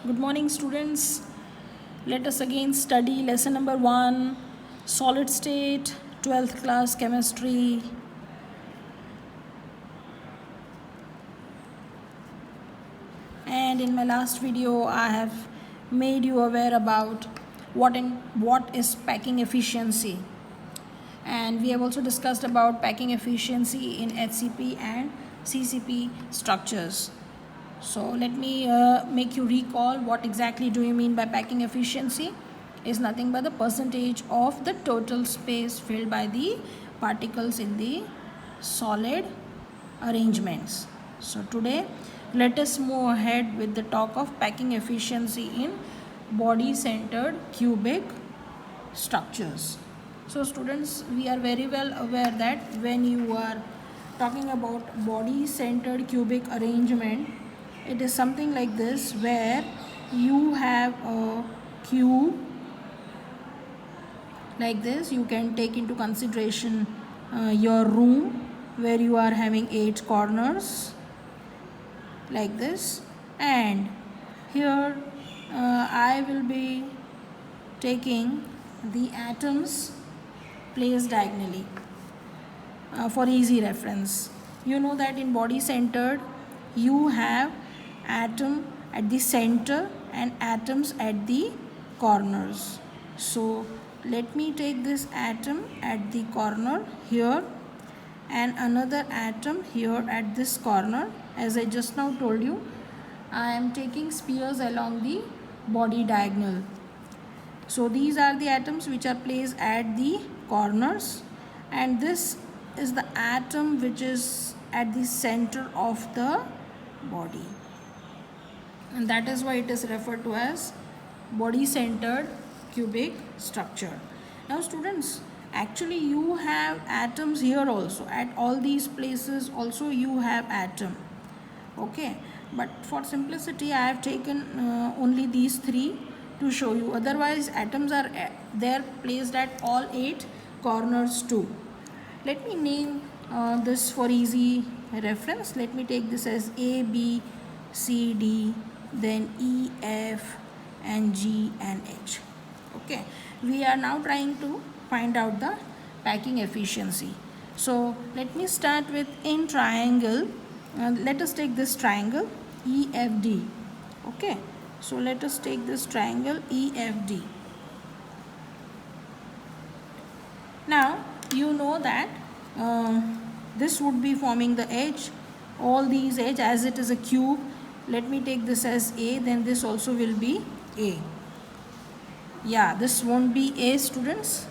Good morning, students. Let us again study lesson number 1, solid state, 12th class chemistry. And in my last video, I have made you aware about what is packing efficiency. And we have also discussed about packing efficiency in HCP and CCP structures. So let me make you recall what exactly do you mean by packing efficiency. Is nothing but the percentage of the total space filled by the particles in the solid arrangements. So today let us move ahead with the talk of packing efficiency in body centered cubic structures. So students, we are very well aware that when you are talking about body centered cubic arrangement, it is something like this, where you have a cube like this. You can take into consideration your room, where you are having 8 corners like this, and here I will be taking the atoms placed diagonally for easy reference. You know that in body centered you have atom at the center and atoms at the corners. So let me take this atom at the corner here and another atom here at this corner. As I just now told you, I am taking spheres along the body diagonal. So these are the atoms which are placed at the corners, and this is the atom which is at the center of the body, and that is why it is referred to as body centered cubic structure. Now students, actually you have atoms here also. At all these places also you have atom. Okay, but for simplicity I have taken only these 3 to show you. Otherwise atoms are there placed at all 8 corners too. Let me name this for easy reference. Let me take this as A, B, C, D, then E, F and G and H. Okay, we are now trying to find out the packing efficiency. So let me start with in triangle. Let us take this triangle EFD. Okay, so let us take this triangle EFD. Now you know that this would be forming the edge, all these edge, as it is a cube. Let me take this as A, then this also will be A. Yeah, this won't be A, students.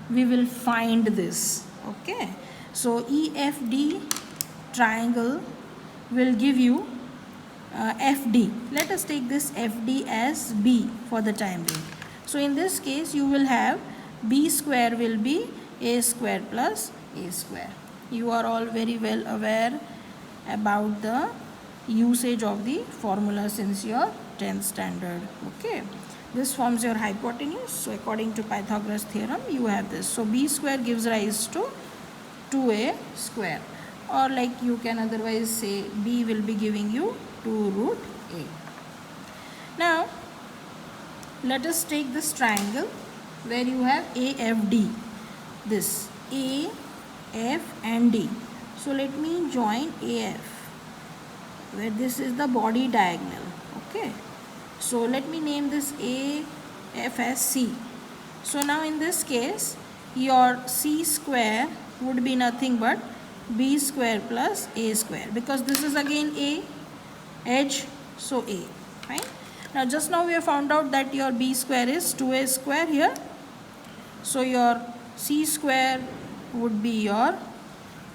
We will find this. Okay, so EFD triangle will give you FD. Let us take this FD as B for the time being. So in this case you will have B square will be A square plus A square. You are all very well aware about the usage of the formula since your 10th standard. Okay, this forms your hypotenuse. So according to Pythagoras theorem you have this. So B square gives rise to 2A square, or like you can otherwise say B will be giving you 2 root A. Now let us take this triangle where you have AFD, this A, F and D. So let me join AF, where this is the body diagonal. Okay, so let me name this AF as C. So now in this case your C square would be nothing but B square plus A square, because this is again A edge, so A. Fine. Now just now we have found out that your B square is 2A square here. So your C square would be your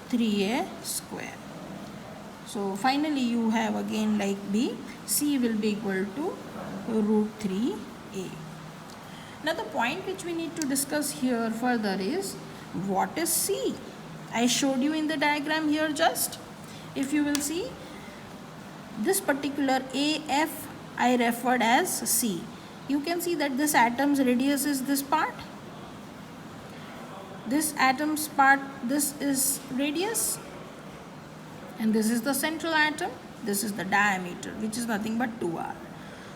3A square. So finally you have again like B, C will be equal to root 3A. Now the point which we need to discuss here further is, what is C? I showed you in the diagram here just. If you will see, this particular AF I referred as C. You can see that this atom's radius is this part. This atom's part, this is radius, and this is the central atom. This is the diameter, which is nothing but 2r.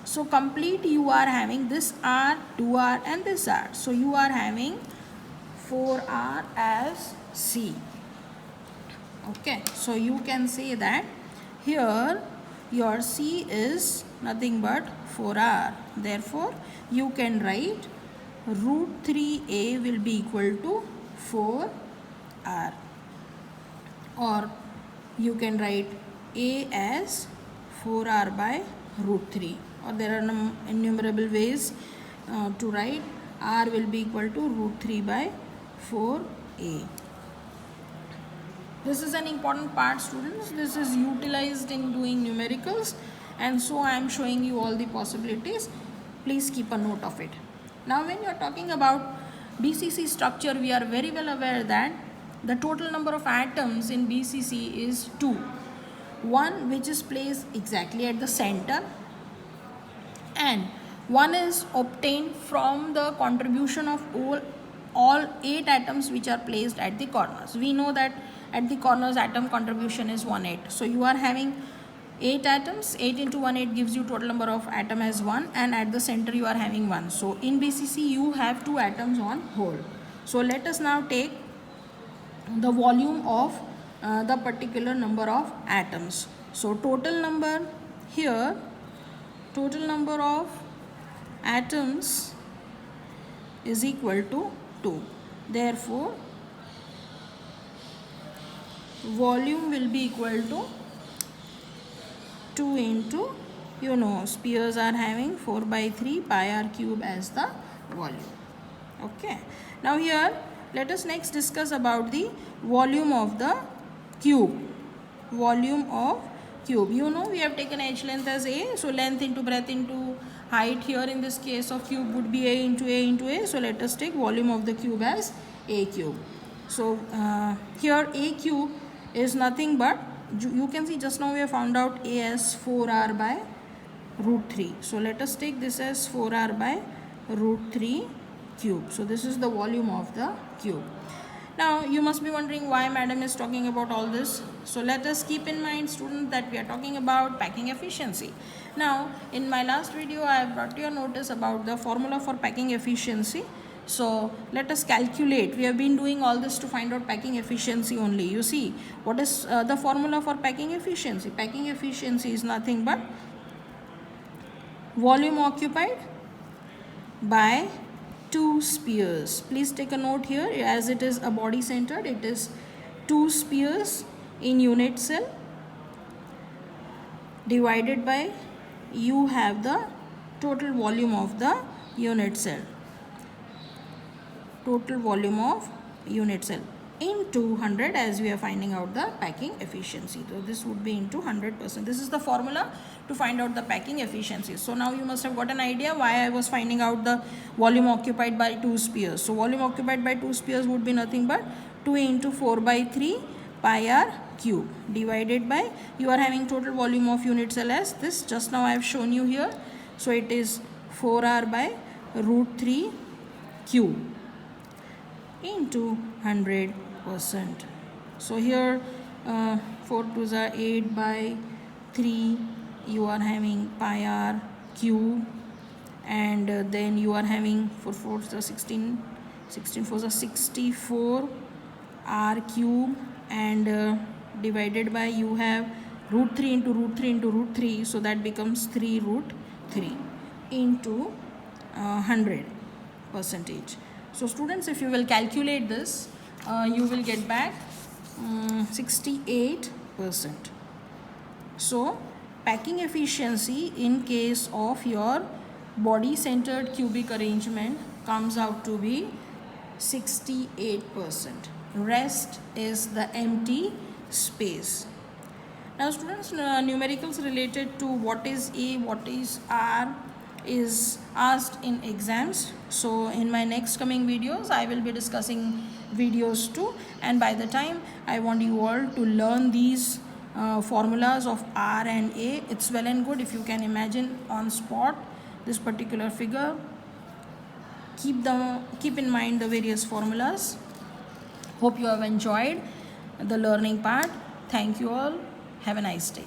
So complete you are having this R, 2R and this R. So you are having 4R as C. Okay, so you can say that here your C is nothing but 4R. Therefore, you can write root 3A will be equal to 4R. Or you can write A as 4R by root 3. Or there are innumerable ways to write. R will be equal to root 3 by 4A. This is an important part, students. This is utilized in doing numericals, and so I am showing you all the possibilities. Please keep a note of it. Now when you are talking about BCC structure, we are very well aware that the total number of atoms in BCC is 2. One which is placed exactly at the center, and one is obtained from the contribution of all 8 atoms which are placed at the corners. We know that at the corners atom contribution is 1/8. So you are having 8 atoms. 8 into 1/8 gives you total number of atom as 1, and at the center you are having 1. So in BCC you have 2 atoms on whole. So let us now take the volume of the particular number of atoms. So total number here, total number of atoms is equal to 2. Therefore volume will be equal to 2 into, spheres are having 4 by 3 pi r cube as the volume. Okay. Now here let us next discuss about the volume of the cube. Volume of cube. We have taken edge length as A. So length into breadth into height here in this case of cube would be A into A into A. So let us take volume of the cube as A cube. So here A cube is nothing but, you can see just now we have found out A as 4R by root 3. So let us take this as 4R by root 3 cube. So this is the volume of the cube. Now you must be wondering why madam is talking about all this. So let us keep in mind, students, that we are talking about packing efficiency. Now in my last video I have brought your notice about the formula for packing efficiency. So let us calculate. We have been doing all this to find out packing efficiency only. You see, what is the formula for packing efficiency? Packing efficiency is nothing but volume occupied by 2 spheres. Please take a note here, as it is a body centered, it is 2 spheres in unit cell divided by, you have the total volume of the unit cell. Total volume of unit cell into 100, as we are finding out the packing efficiency. So this would be into 100%. This is the formula to find out the packing efficiency. So now you must have got an idea why I was finding out the volume occupied by 2 spheres. So volume occupied by 2 spheres would be nothing but 2 into 4 by 3 pi r cube divided by, you are having total volume of unit cell as this, just now I have shown you here. So it is 4r by root 3 cube into 100%. So here 4 2s are 8 by 3, you are having pi r cube, and then you are having 4 4s are 16, 16 4s are 64 r cube, and divided by, you have root 3 into root 3 into root 3, so that becomes 3 root 3 into 100%. So students, if you will calculate this, you will get back 68%. So packing efficiency in case of your body centered cubic arrangement comes out to be 68%. Rest is the empty space. Now students, numericals related to what is A, what is R is asked in exams. So in my next coming videos I will be discussing videos too, and by the time I want you all to learn these formulas of R and A. It's well and good if you can imagine on spot this particular figure. Keep in mind the various formulas. Hope you have enjoyed the learning part. Thank you all. Have a nice day.